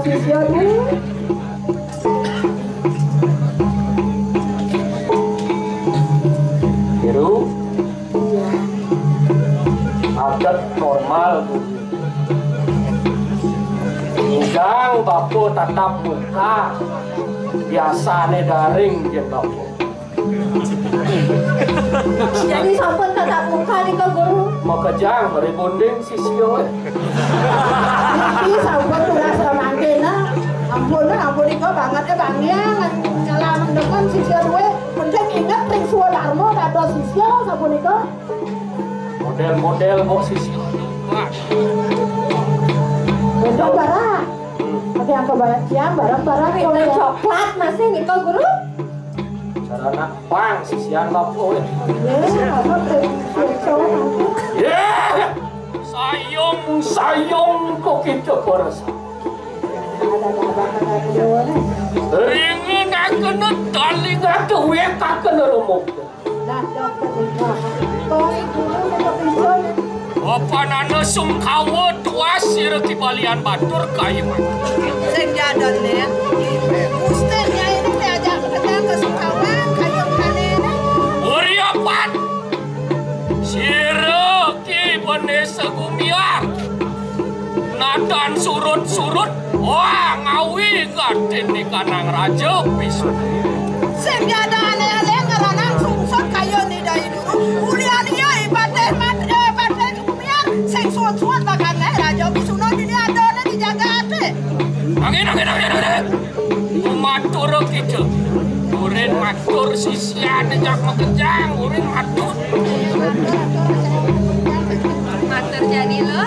sisyamu. Biru. Adat normal Bu. Ingkang bapo tatap muka biasane daring jen bapo. Jadi sampun tatap muka nih ke guru. Mau kejang meribunding sisyo. Iki sampun tugas ramangkena. Ampun iko banget ya Bang ya. Ngalaman dengan sisyo duwe. Penting ingat ring suwa darmo ada sisyo sampun iko. Model-model kok sisyo. Betul barang. Tapi yang kebanyakan siang barang-barang oleh coklat masih nih ke guru. Sarana pang sisian bapo. Ya, Sayong kok kita perasa. Ringin akan taling akan wek akan remuk. Apa nana sungkawa tuasir kibalian batur kayu. Sing jadon nih. Ustaznya ini diajak kita ke Sungkawa kayu kanena. Uri apat. Sira ki bene segumiar. Nadan surut-surut. Wah ngawi gaten di kanang raja pisu. Sing jadon aneh-aneh ngaranang sungsut kayu ni dari dulu. Ulian-nya ibadah segumiar. Sing suat-suat bakal raja pisu no di adone dijaga ate. Angin. Matur kita. Urin matur sisian jak mekejang. Urin matur. Matur jadi lo.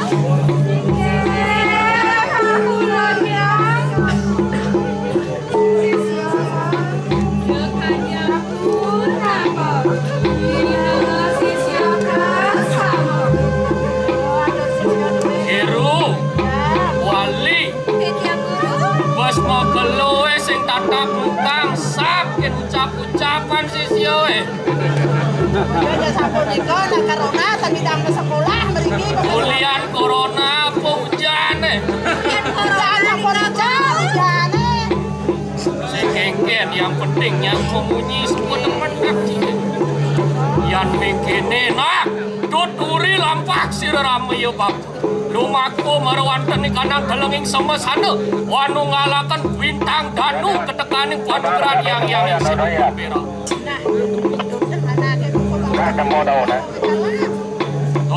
Tatap mukang sakit ucap-ucapan sisyo Dia sampun iko na corona tadi dang ke sekolah mriki kuliah corona apa hujan hujan hujan sekengken yang penting yang memunyi semua teman kaki yang mikine nak tuturi lampak sirarame yo bab lumaku marwanten kanang telenging sama sana wanu ngalakan bintang danu ketekaning paduran yang sedih berak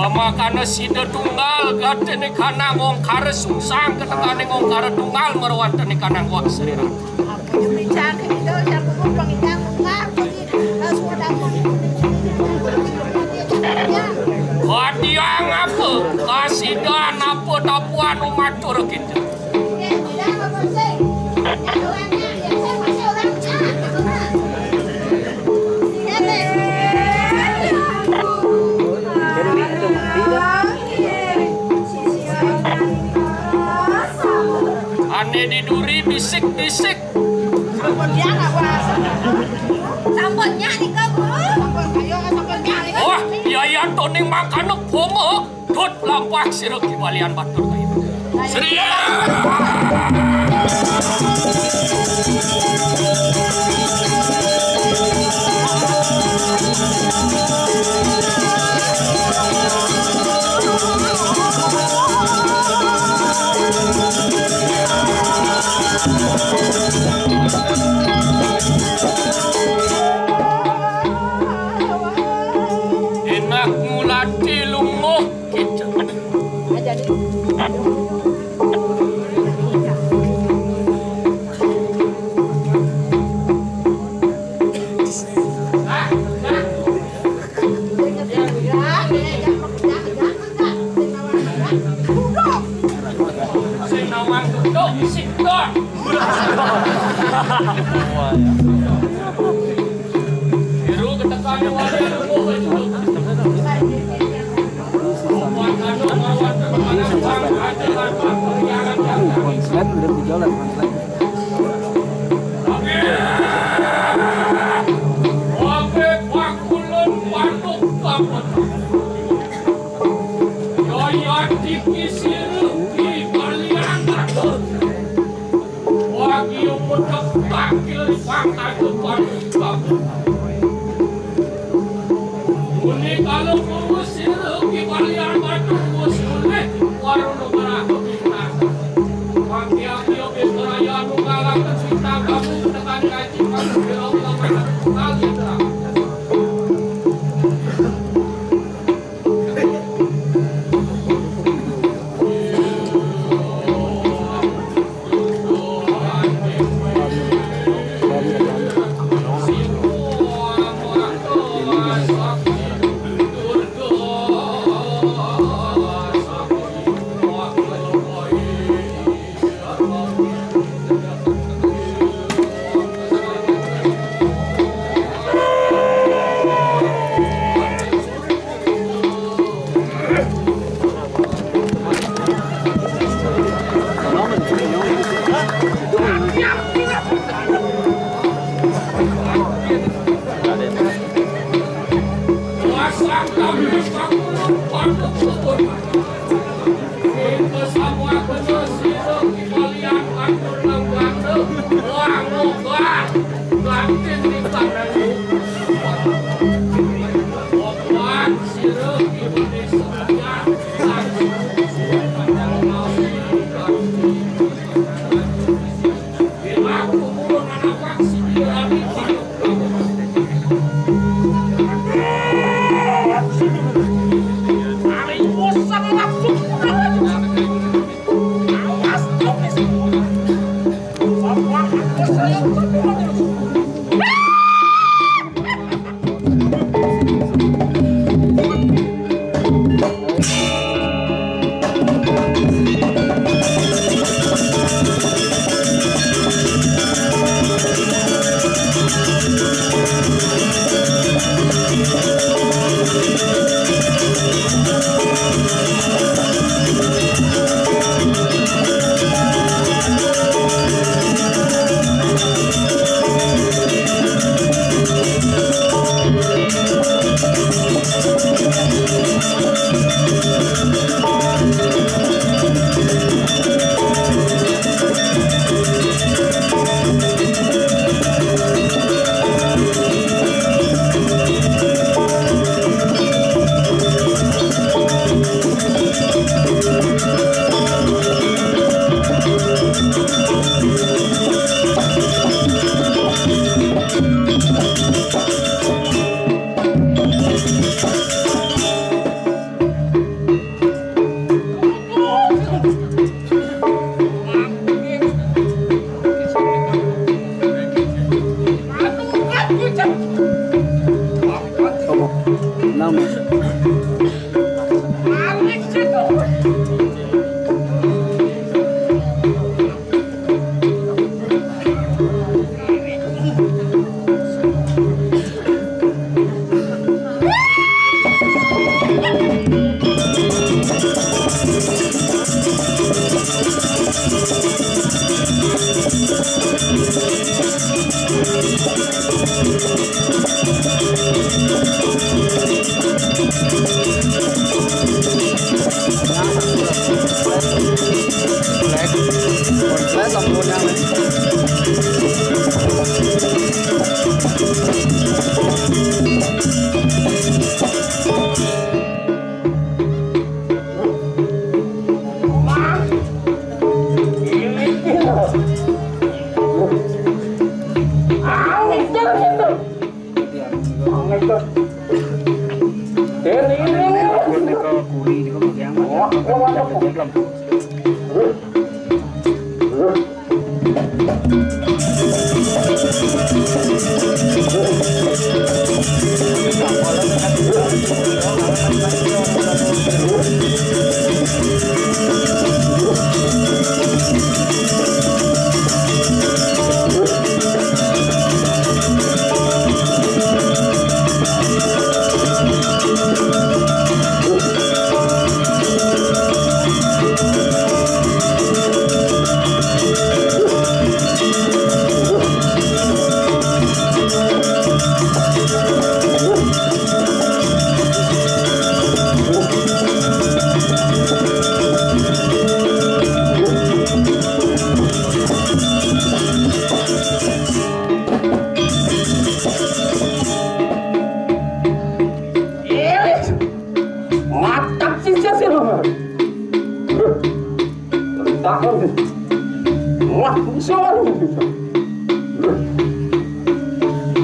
makana sida tunggal gatene kanang ongkar sungsang ketekaning ongkar tunggal marwanten kanang wak sriran aku bincang itu yang kumpul pangidang tunggal Kadiang apa? Kasidan apa tapuan umatur kita? Ane diduri bisik-bisik. Sampurnya nggak berasa. Sampurnya nih kak guru. Sampurnya. Wah, yayan toning makana pomo. Dot lampak sirek kibalian batur kayu. Seria. Enak mulati lungo kita. Jadi. Biru ketekannya wali konslet udah berjalan konslet. Oke, wakulun watuk kaput. Yoyo dikisir di balian batur. lagi untuk takil di pantai depan kamu. Ini kalau mengusir di kalian batu usule warung negara kebiasaan. Pagi-pagi beraya mengalah kecinta kamu dengan kaji kamu bilang kalian terang.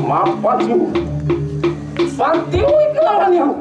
Maaf sih. Pantiu itu lawan yang.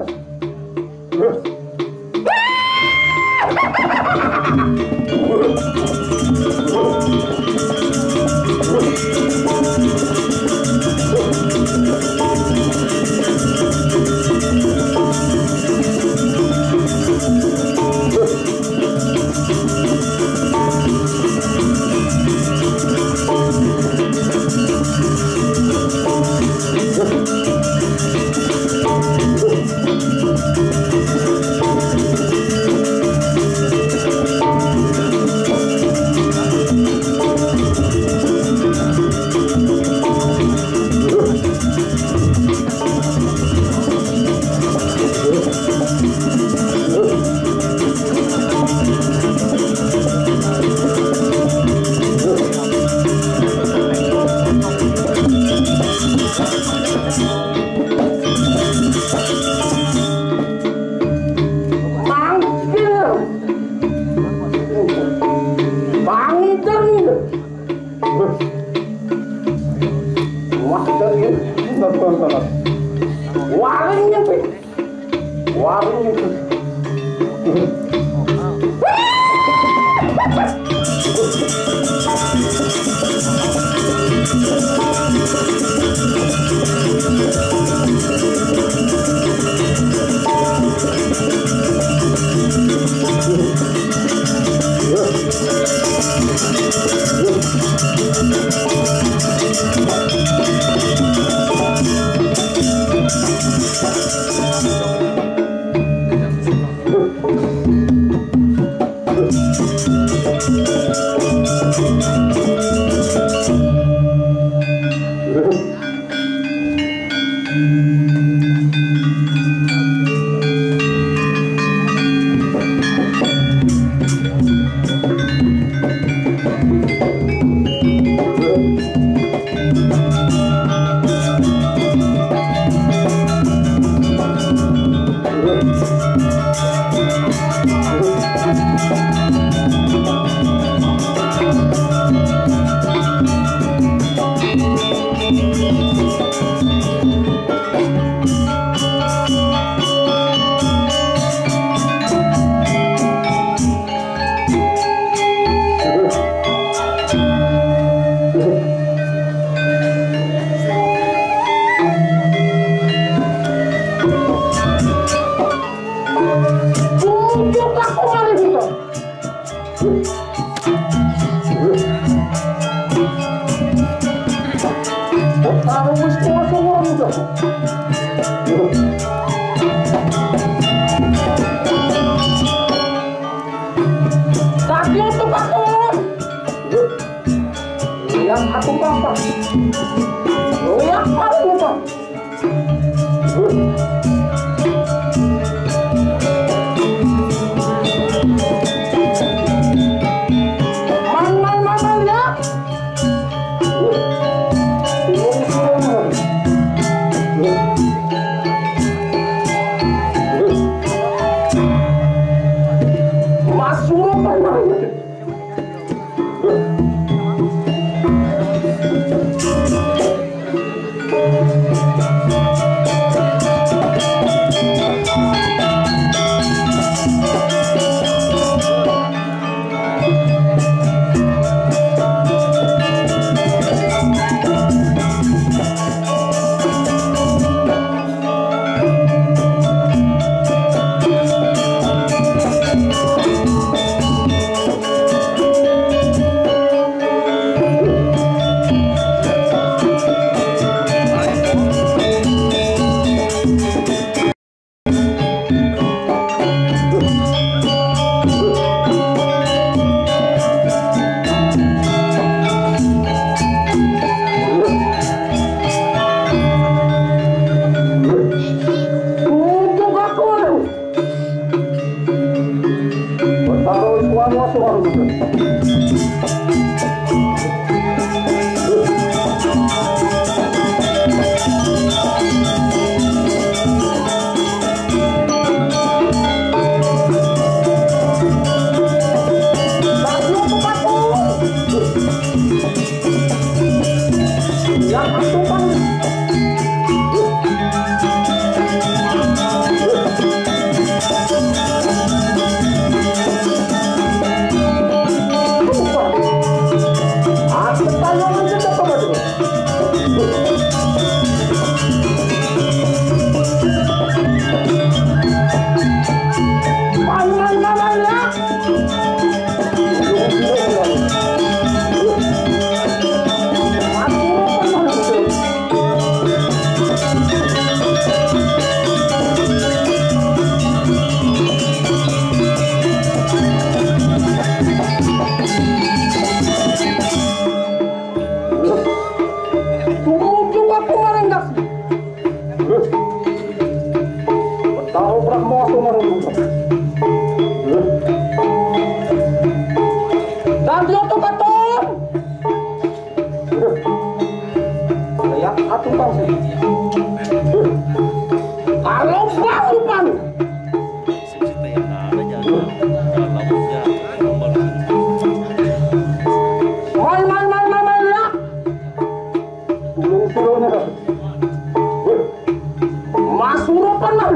Layak atuh bang sih. Kalau bang lupan. Main ya. Tulung turunnya. Masuk lupan lah.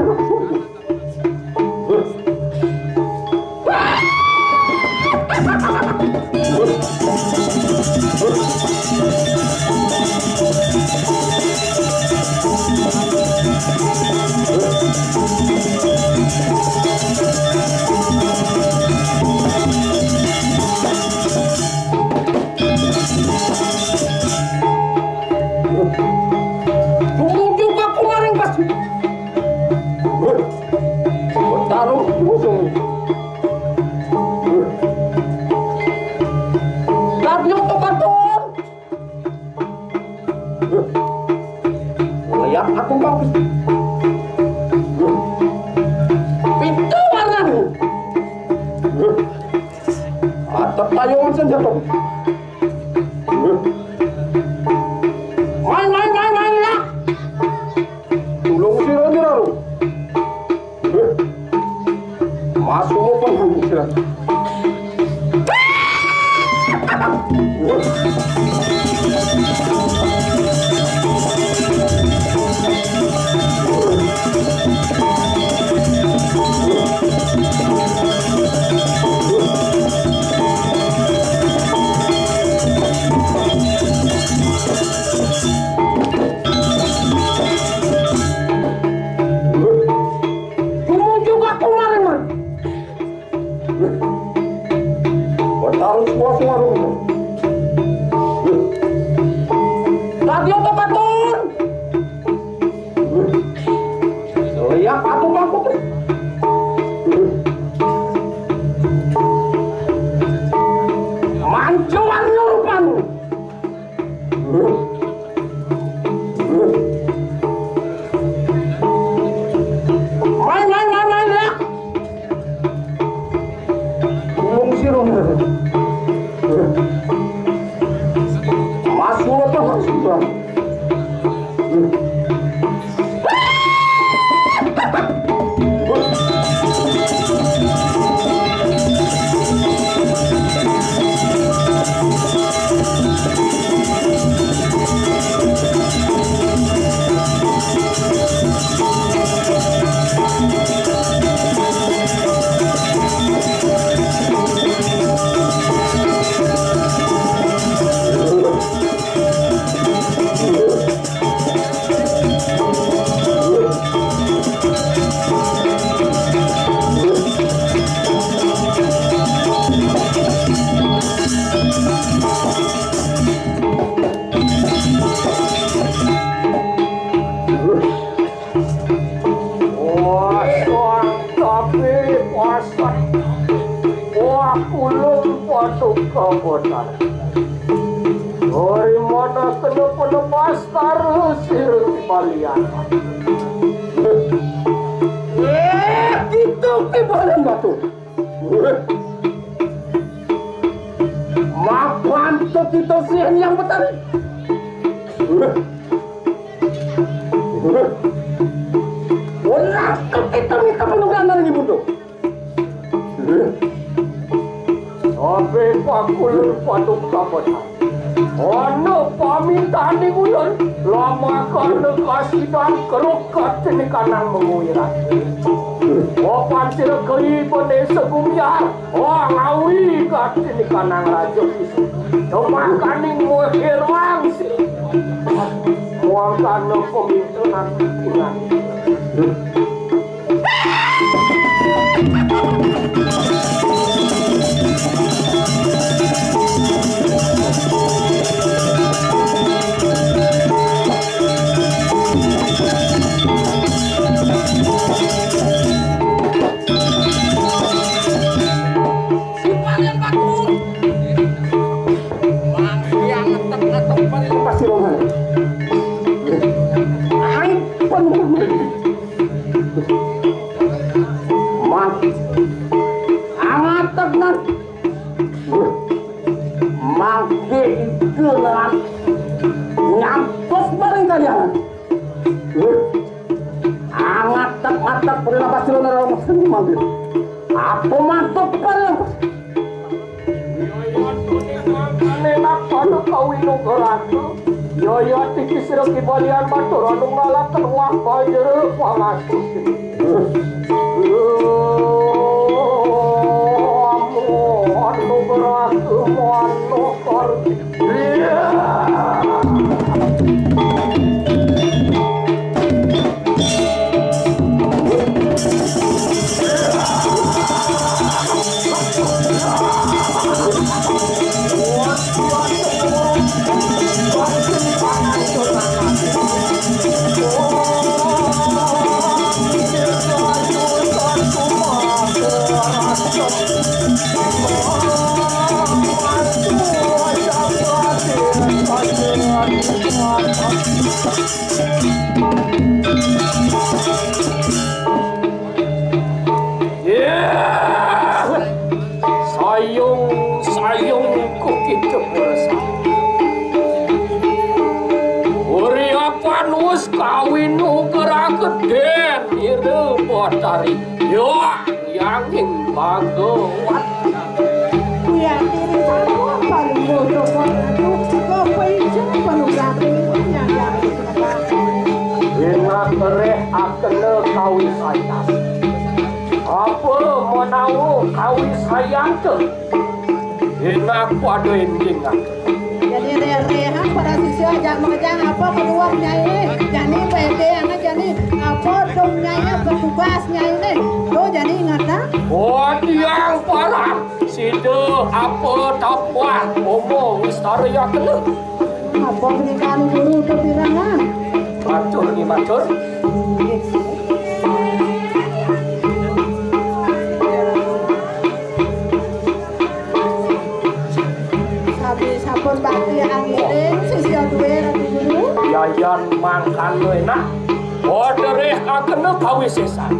Main ya. Tulung siranya lalu. Masuk mo pang sila. Gitu tibalan batu. Makan itu sih yang betul. Wala kita minta penungganan ini butuh. Oke pakulun patung kapotan. Ono pamintaan di bulan lama karena kasih dan kerukat ini kanang menguirat. Oh pancir kei bone segumyar. Oh ngawi kat ini kanang raja isu. Cuma kaning mau herang sih. Mau kanang pemimpinan tinggal. nyampus bareng kalian. Angat-angat pernah pasti lo orang seni manggil. Apa mantap bareng? Nenak kono kawin ukuratu. Yoyo tikis reki balian batur anu ngalah terwah banjir pangasih. Anu beratu anu kor. Sayung kukit keberasa. Uri apa nus kawin gerak geden ire botari. Yo yang bagawat. Kuya diri sama paling bodoh itu kau pijak penugasan yang Ina kereh akene kawin saya. Apa menawu kawin saya tuh? Ina kuadu injingan. jadi rehan pada sisi aja mengejar apa keluarnya ini jadi PD yang jadi apa domnya petugasnya ini tuh jadi ingatlah Oh yang parah sido apa tapwa omo wistaria kene. apa berikan dulu kepirangan Matur ni matur. sabun bakti angin sisi dua nanti dulu Yayan makan lo enak. Ordereh kakene gawe sesan.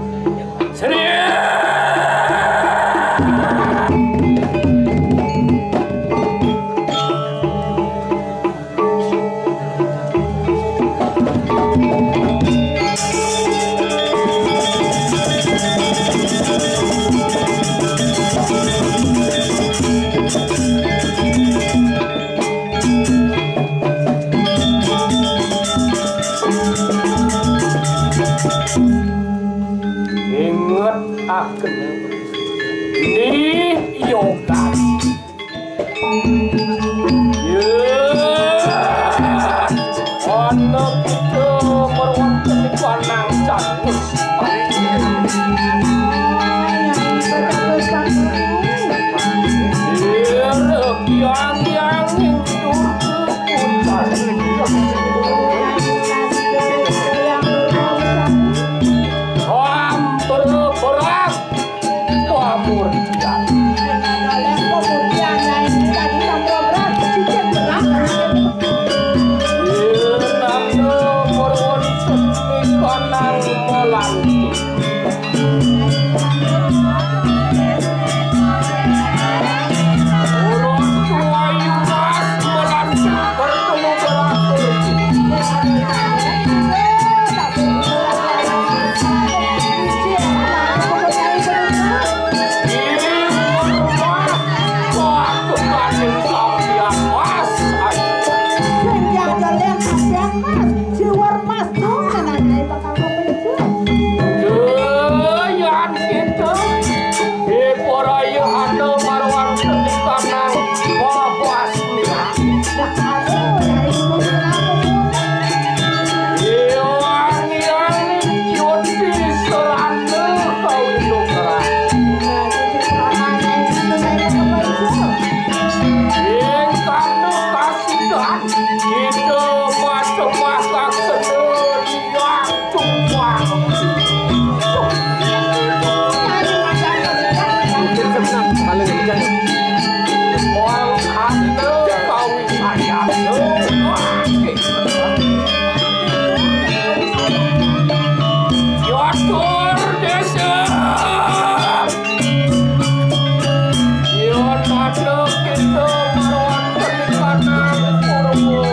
Ingat akan ini yoga. Anak kita merwakil di kanang canus. Yang hidup keputar. Berat pamur dia. Kita marwan kenikana purwo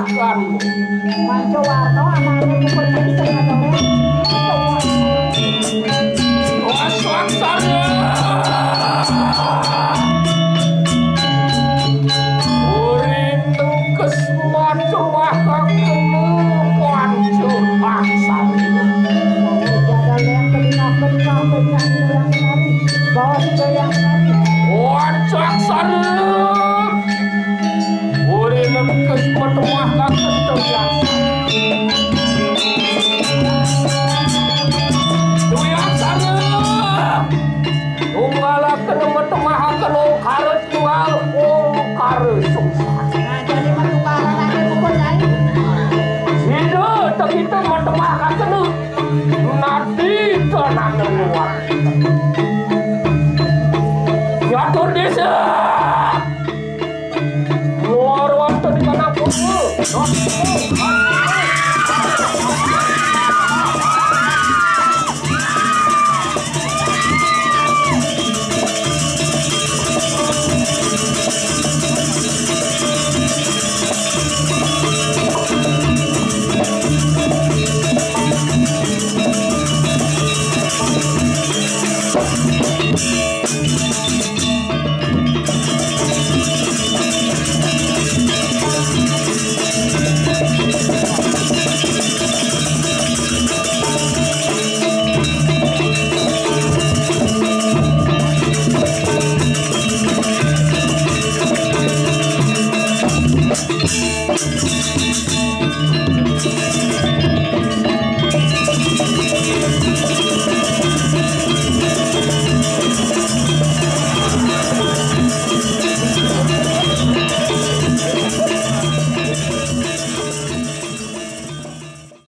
akanmu. Manco Warno anaknya pukul kenceng adone. Wasaksana. Urindu kesmacu wakakenu pancur aksana. Jaga yang kedina penyanyi yang menari. Bawa juga yang menari. Wasaksana. Urindu kesmacu wakakenu yang tunggalakeun matemahakeun ongkar jual ongkar sungsang. Nah, jadi matukaran ane pukul nyai. Sida teu kitu matemahakeun nadi tenang nguat. Nyatur desa. Luar wonten di mana pukul.